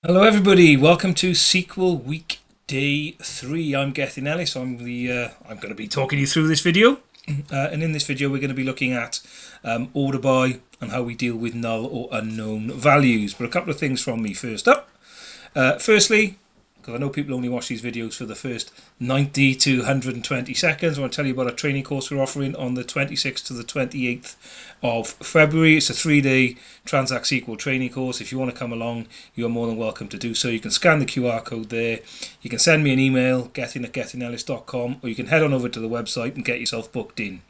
Hello everybody, welcome to SQL Week Day 3. I'm Gethin Ellis. I'm going to be talking you through this video. And in this video we're going to be looking at order by and how we deal with null or unknown values. But a couple of things from me first up. Firstly, because I know people only watch these videos for the first 90 to 120 seconds. I want to tell you about a training course we're offering on the 26th to the 28th of February. It's a 3-day Transact SQL training course. If you want to come along, you are more than welcome to do so. You can scan the QR code there. You can send me an email, gethin@gethinellis.com, or you can head on over to the website and get yourself booked in.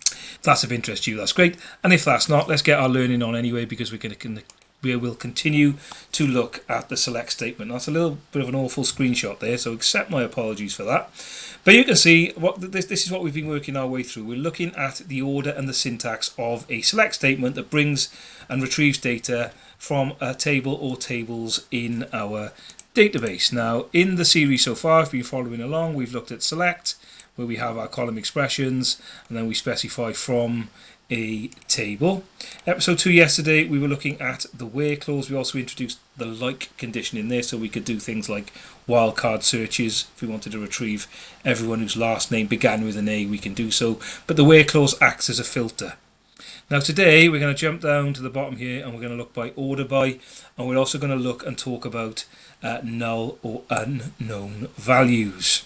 If that's of interest to you, that's great. And if that's not, let's get our learning on anyway, because we will continue to look at the select statement. That's a little bit of an awful screenshot there, so accept my apologies for that. But you can see this is what we've been working our way through. We're looking at the order and the syntax of a select statement that brings and retrieves data from a table or tables in our database. Now, in the series so far, if you've been following along, we've looked at select, where we have our column expressions, and then we specify from a table. Episode 2 yesterday, we were looking at the where clause. We also introduced the like condition in there, so we could do things like wildcard searches. If we wanted to retrieve everyone whose last name began with an A, we can do so. But the where clause acts as a filter. Now today, we're going to jump down to the bottom here, and we're going to look by order by, and we're also going to look and talk about null or unknown values.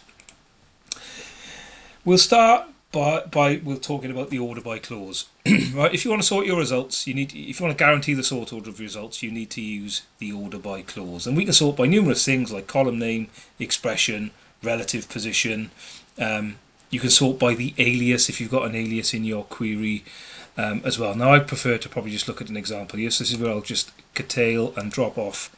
We'll start by we're talking about the order by clause. Right, if you want to sort your results, if you want to guarantee the sort order of results, you need to use the order by clause. And we can sort by numerous things like column name, expression, relative position. You can sort by the alias if you've got an alias in your query as well. Now I prefer to probably just look at an example here. So this is where I'll just curtail and drop off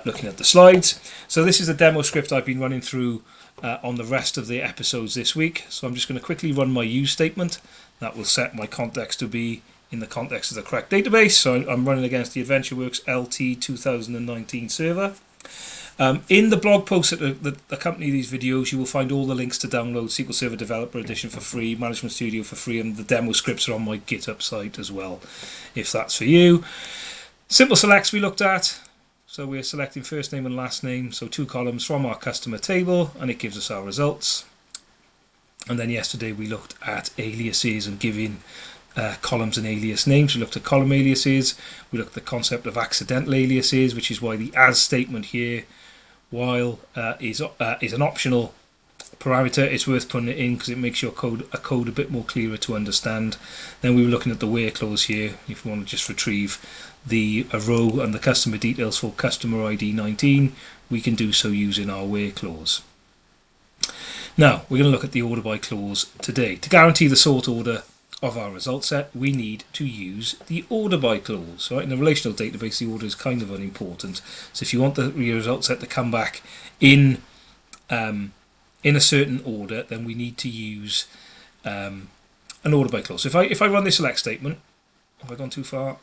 looking at the slides. So this is a demo script I've been running through on the rest of the episodes this week. So I'm just going to quickly run my use statement. That will set my context to be in the context of the correct database. So I'm running against the AdventureWorks LT 2019 server. In the blog posts that accompany these videos, you will find all the links to download SQL Server Developer Edition for free, Management Studio for free, and the demo scripts are on my GitHub site as well, if that's for you. Simple selects we looked at. So we're selecting first name and last name, so 2 columns from our customer table, and it gives us our results. And then yesterday we looked at aliases and giving columns and alias names. We looked at column aliases. We looked at the concept of accidental aliases, which is why the as statement here, while is an optional parameter, it's worth putting it in because it makes your code a bit more clearer to understand. Then we were looking at the where clause here. If you want to just retrieve a row and the customer details for customer ID 19, we can do so using our where clause. Now we're going to look at the order by clause today. To guarantee the sort order of our result set, we need to use the order by clause. Right? In a relational database, the order is kind of unimportant. So if you want the result set to come back in a certain order, then we need to use an order by clause. So if I run this select statement, have I gone too far?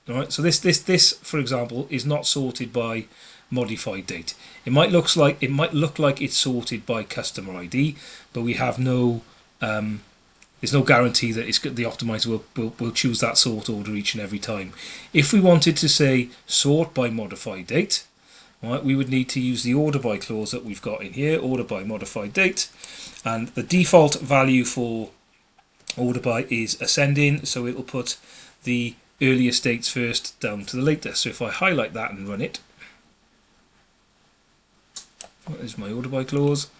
All right. So this for example is not sorted by modified date. It might look like it's sorted by customer ID, but we have no there's no guarantee that the optimizer will choose that sort order each and every time. If we wanted to say sort by modified date, right, we would need to use the order by clause that we've got in here, order by modified date, and the default value for order by is ascending, so it will put the earliest dates first down to the latest. So if I highlight that and run it, what is my order by clause?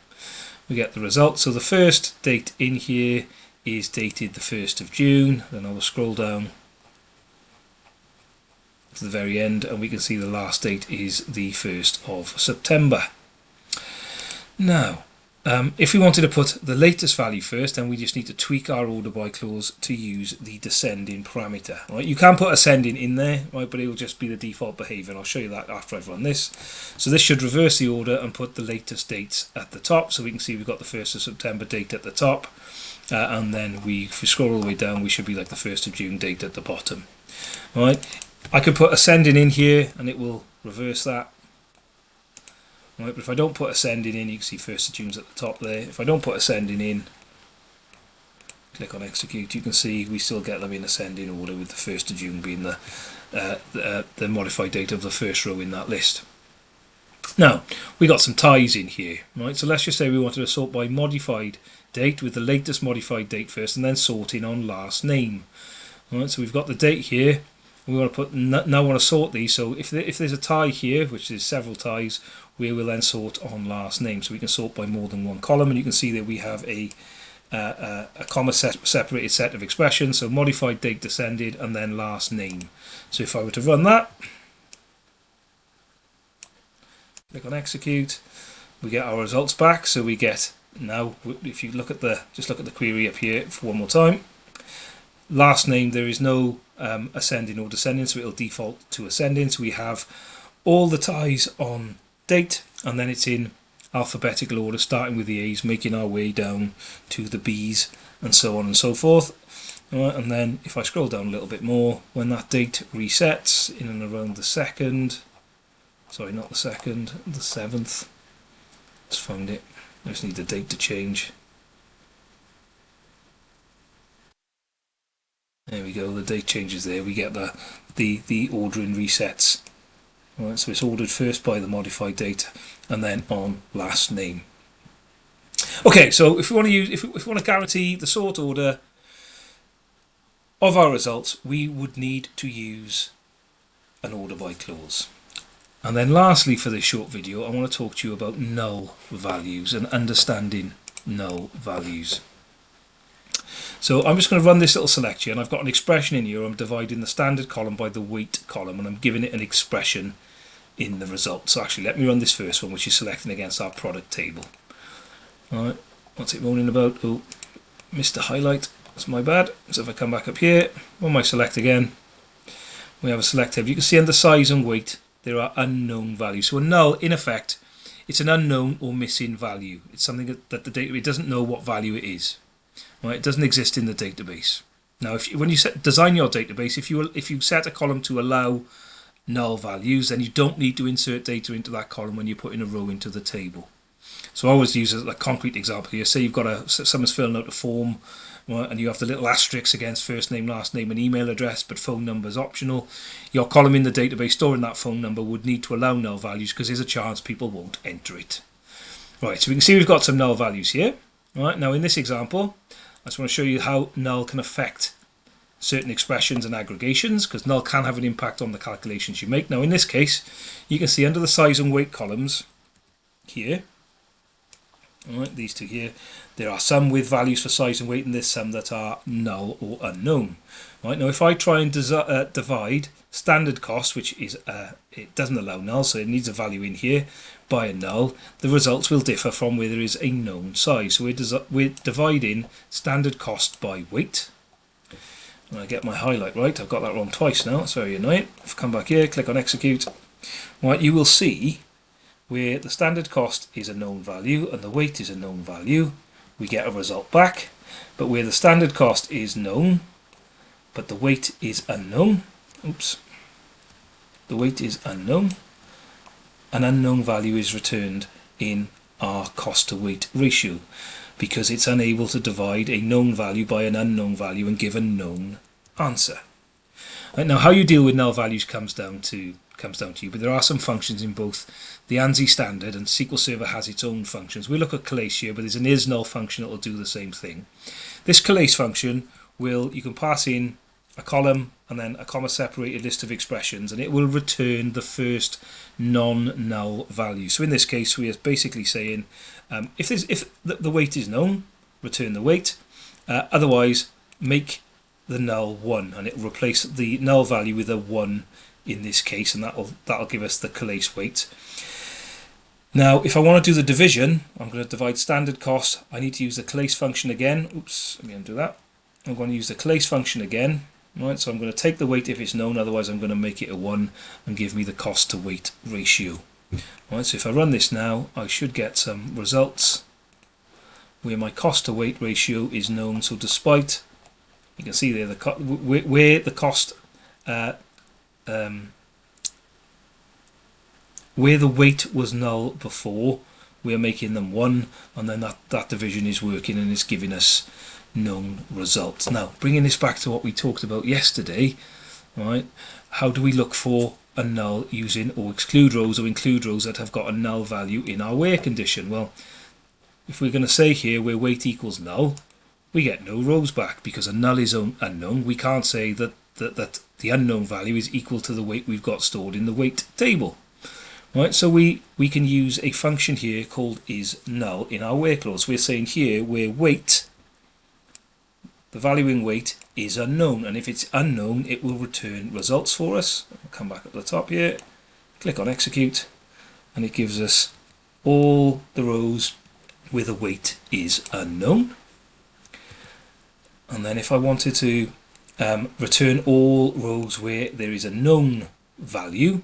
We get the result. So the first date in here is dated the 1st of June. Then I will scroll down to the very end and we can see the last date is the 1st of September. Now, if we wanted to put the latest value first, then we just need to tweak our order by clause to use the descending parameter. Right? You can put ascending in there, right, but it will just be the default behavior, and I'll show you that after I've run this. So this should reverse the order and put the latest dates at the top. So we can see we've got the 1st of September date at the top, and then if we scroll all the way down, we should be like the 1st of June date at the bottom. All right. I could put ascending in here, and it will reverse that. Right, but if I don't put ascending in, you can see 1st of June's at the top there. If I don't put ascending in, click on execute, you can see we still get them in ascending order, with the 1st of June being the the modified date of the first row in that list. Now, we got some ties in here, right? So let's just say we wanted to sort by modified date with the latest modified date first, and then sorting on last name. All right, so we've got the date here. We want to put now want to sort these. So if there's a tie here, which is several ties, we will then sort on last name. So we can sort by more than one column, and you can see that we have a comma separated set of expressions. So modified date descended, and then last name. So if I were to run that, click on execute, we get our results back. So we get now, if you look at just look at the query up here for one more time. Last name, there is no ascending or descending, so it'll default to ascending. So we have all the ties on date, and then it's in alphabetical order, starting with the A's, making our way down to the B's, and so on and so forth. And then if I scroll down a little bit more, when that date resets in and around the second, sorry, not the second, the 7th. Let's find it. I just need the date to change. There we go, the date changes there. We get the ordering resets. Right, so it's ordered first by the modified date and then on last name. Okay, so if we want to use, if we want to guarantee the sort order of our results, we would need to use an order by clause. And then lastly, for this short video, I want to talk to you about null values and understanding null values. So I'm just going to run this little select here, and I've got an expression in here. I'm dividing the standard column by the weight column, and I'm giving it an expression in the result. So actually, let me run this first one, which is selecting against our product table. All right, what's it moaning about? Oh, missed the highlight. That's my bad. So if I come back up here, on my select again, we have a select table. You can see under size and weight, there are unknown values. So a null, in effect, it's an unknown or missing value. It's something that the database doesn't know what value it is. Right, it doesn't exist in the database. Now, when you design your database, if you set a column to allow null values, then you don't need to insert data into that column when you're putting a row into the table. So I always use a concrete example here. Say you've got someone's filling out a form, right, and you have the little asterisk against first name, last name, and email address, but phone number is optional. Your column in the database storing that phone number would need to allow null values because there's a chance people won't enter it. Right, so we can see we've got some null values here. Right, now in this example, I just want to show you how null can affect certain expressions and aggregations, because null can have an impact on the calculations you make. Now in this case, you can see under the size and weight columns here, all right, these two here, there are some with values for size and weight, and there's some that are null or unknown. Right, now if I try and divide standard cost, which is it doesn't allow null, so it needs a value in here, by a null, the results will differ from where there is a known size. So we're dividing standard cost by weight. And I get my highlight right. I've got that wrong twice now. It's very annoying. If I come back here, click on execute, right, you will see where the standard cost is a known value and the weight is a known value, we get a result back. But where the standard cost is known but the weight is unknown, oops, the weight is unknown, an unknown value is returned in our cost to weight ratio because it's unable to divide a known value by an unknown value and give a known answer. Right, now how you deal with null values comes down to you, but there are some functions in both the ANSI standard, and SQL Server has its own functions. We look at collase here, but there's an isNull function that will do the same thing. This collase function you can pass in a column and then a comma separated list of expressions, and it will return the first non-null value. So in this case we are basically saying if the weight is known, return the weight, otherwise make the null 1, and it will replace the null value with a 1 in this case, and that'll give us the collase weight. Now if I want to do the division, I'm going to divide standard cost. I need to use the collase function again. Oops, let me undo that. I'm going to use the collase function again. Right, so I'm going to take the weight if it's known, otherwise I'm going to make it a 1 and give me the cost to weight ratio. Right, so if I run this now, I should get some results where my cost to weight ratio is known. So despite, you can see there where the cost where the weight was null before, we're making them 1, and then that division is working and it's giving us known results. Now bringing this back to what we talked about yesterday, right, how do we look for a null using or exclude rows that have got a null value in our where condition? Well, if we're going to say here where weight equals null, we get no rows back because a null is unknown. We can't say that the unknown value is equal to the weight we've got stored in the weight table. Right, so we can use a function here called isNull in our where clause. We're saying here where weight, the value in weight, is unknown, and if it's unknown it will return results for us. I'll come back at the top here, click on execute, and it gives us all the rows where the weight is unknown. And then if I wanted to return all rows where there is a known value,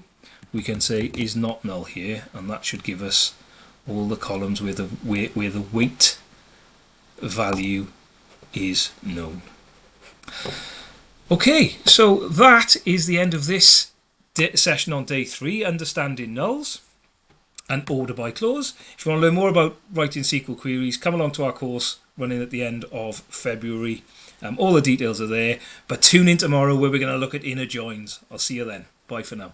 we can say is not null here, and that should give us all the columns where the weight value is known. Okay, so that is the end of this session on day 3, understanding nulls and order by clause. If you want to learn more about writing SQL queries, come along to our course running at the end of February. All the details are there, but tune in tomorrow where we're going to look at inner joins. I'll see you then. Bye for now.